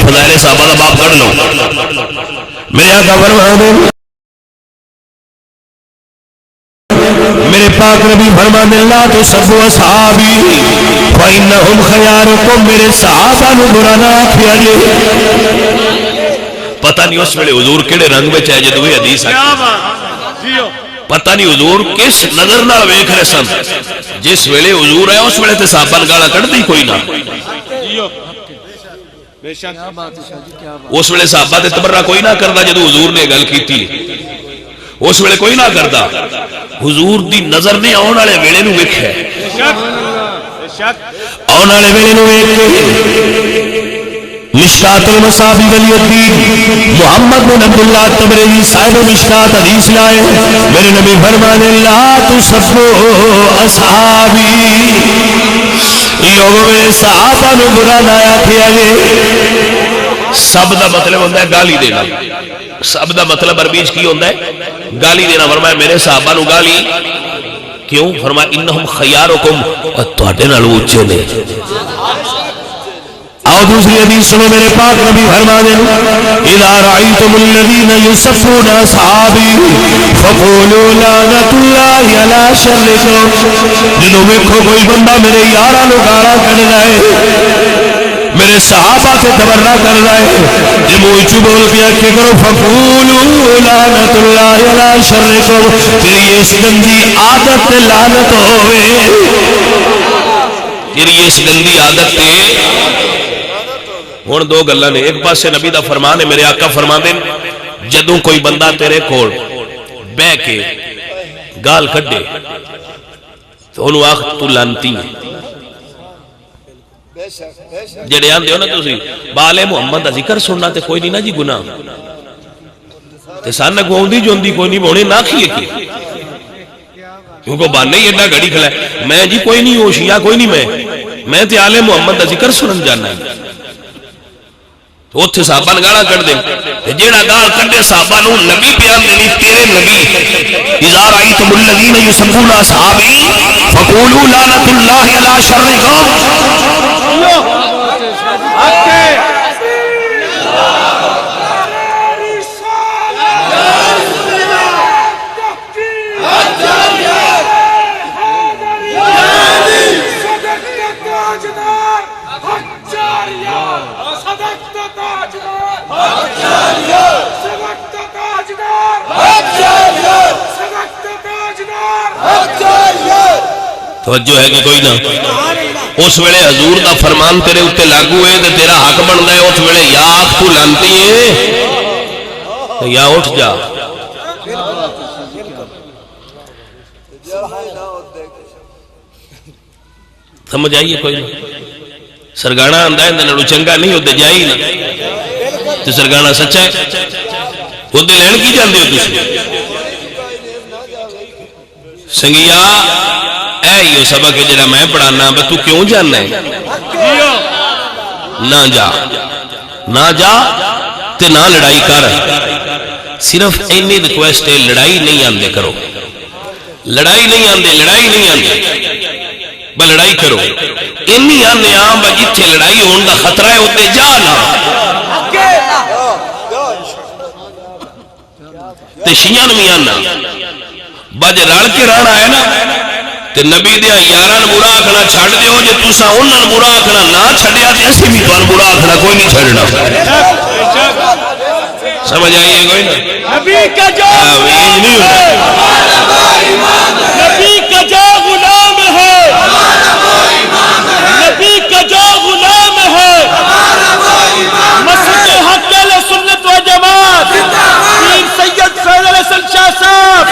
فضائل صحابہ دا باب کر لو. میرے آقا فرماتے ہیں میرے پاک نبی فرماتے ہیں لا تسبوا اصحابی فانہم خیارکم، میرے صحابہ نو برا نہ آکھیا جے. پتہ نہیں اس ویلے حضور کیڑے رنگ وچ ہے جدوں یہ حدیث آئی، پتہ نہیں حضور کس نظر نال ویکھ رہے سن. جس ویلے حضور ہے اس ویلے تے صحابہ گالاں کڈدی کوئی نہ، اس ویلے صحابہ تے تبرہ کوئی نہ کردا. جدوں حضور نے گل کیتی اس ویلے کوئی نہ کردا. حضور دی نظر نے آن والے ویلے نو ویکھیا، آن والے ویلے نو ویکھ کے مشکات المصابیح ولی الدین محمد بن عبداللہ تبریزی صاحب مشکات حدیث لائے. میرے نبی فرمانے لا تسبوا اصحابی، لوگوں میں صحابہ نو برا نہ آکھیا جے. سب دا مطلب ہوتا ہے گالی دینا. سب دا مطلب عربی کی ہوتا ہے گالی دینا. فرمایا میرے صحابہ نو گالی کیوں؟ فرمایا انہم خیارکم، تواڈے نال اونچے نے. آؤ دوسری حدیث سنو. میرے پاک نبی فرماتے ہیں اذا رأيتم الذين يسبون اصحابي فقولوا لعنة الله على شركم، جنہوں ویکھو کوئی بندہ میرے یاراں نو گالاں کڈدا ہے، میرے صحابہ سے تبرہ کر رہا ہے، جب وہ بول کے کہ کرو فقولوا لعنت اللہ علی شرکم، تیری اس گندی عادت لعنت ہوئے، تیری اس گندی عادت تے. ہن دو گلاں نے. ایک پاسے نبی دا فرمان ہے، میرے آقا فرماندے جدوں کوئی بندہ تیرے کول بہ کے گال کڈے تو انہوں آخ تو لانتی ہے. جڑے آندے ہو نا تسی بال محمد دا ذکر سننا تے کوئی نہیں نا جی گناہ تے سان کو اوندی جوندی کوئی نہیں بونے نہ کھیے کے کیونکہ بانے ہی ایڈا گھڑی کھلا ہے میں جی کوئی نہیں ہو شیعہ کوئی نہیں میں تے آل محمد دا ذکر سنن جانا ہے. تو اتھے صحابہ گالا کر دیں جیڑا گال کر دے صحابہ نو نبی بیان دینی تیرے نبی اذا رأيتم الذين يسبون اصحابي فقولوا لعنة الله على شركم. توجہ ہے کہ کوئی نہ. اس ویلے حضور دا فرمان تیرے اتے لاگو ہے تے تیرا حق بندا ہے اس ویلے یا آخ تو لانتی ہے یا اٹھ جا. سمجھ آئیے کوئی نہ. سرگانا آندا ہے نالوں چنگا نہیں ہوتے جائی نہ تے سرگانا سچا ہے ہوتے لین کی جاندے ہو تسی سنگیا. اے یہ سبق ہے جڑا میں پڑھانا بس تو کیوں جاننا ہے؟ نہ جا تے نہ لڑائی کر. صرف اینی ریکویسٹ ہے لڑائی نہیں آندے کرو. لڑائی نہیں آندے بس لڑائی کرو. اینی آنے آم با جتھے لڑائی ہون دا خطرہ ہے ہوتے جا نہ تے شیعہ نمی آنا بج رڑ کے رانا ہے نا تے نبی دیا یاران برا آکھنا چھڑ دیو جے تُسا انہاں برا آکھنا نہ چھڑیا تے اسی بھی توان برا آکھنا کوئی نہیں چھڑنا. سمجھ آئیے کوئی نا. نبی کا جو نبی کا جو غلام ہے نبی کا جو غلام ہے مسجد حق اہل سنت و جماعت پیر سید فیض علیہ السلام شاہ صاحب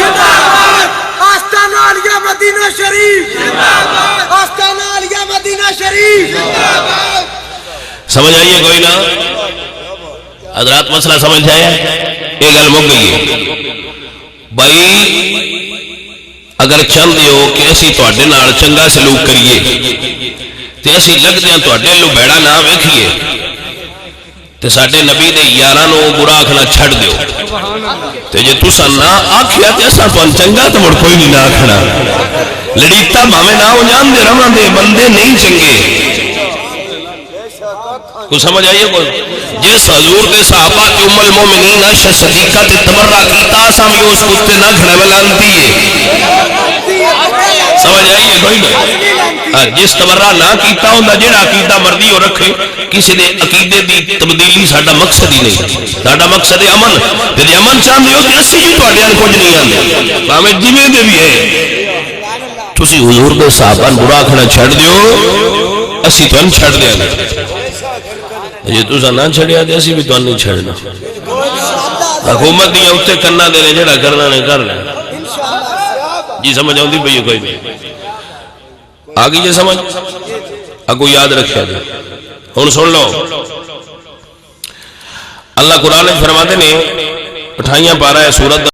آستانہ عالیہ مدینہ شریف آستانہ عالیہ مدینہ شریف. سمجھ آئیے کوئی نا. حضرات مسئلہ سمجھ آیا یہ گل مک گئی ہے بھائی. اگر چاہتے ہو کہ اسی تواڈے نال چنگا سلوک کریے تے اسی لگدیاں تواڈے لو بیڑا نہ ویکھیے تے ساڈے نبی دے یاراں نو برا آکھنا چھڑ دیو تے جے تساں نہ آکھیا تے اساں تانوں چنگا تے مڑ کوئی نہیں نہ آکھنا. لڑیتا بھاویں نہ ہو جان دے رواں دے بندے نہیں چنگے کوئی سمجھ آئیے کوئی جس حضور دے صحابہ تے ام المومنین عائشہ صدیقہ تے تبرہ کیتا اساں بھی اس کتے نہ کھڑے میں لانتی ہے سمجھ آئیے کوئی نہ جس تبرہ نہ کیتا ہوندا جڑا عقیدہ مرضی ہو رکھے کسی نے عقیدے دی تبدیلی ساڈا مقصد ہی نہیں ساڈا مقصد ہے امن تے امن چاہندے ہو تے اسی بھی تواڈے نال کچھ نہیں آندے بھاویں جویں دے بھی ہے تسی حضور دے صحابہ برا کھڑا چھڑ دیو اسی تانوں چھڑ دیاں گے جی تسا نہ چھڑیا تے اسی بھی تانوں نہیں چھڑنا حکومت دی اوتے کرنا دے نے جڑا کرنا نے کر لے جی سمجھ آؤندی پئی کوئی نہیں آگے جی سمجھ اگو یاد رکھیا جی ہن سن لو اللہ قرآن فرماتے نے 28 پارہ ہے سورت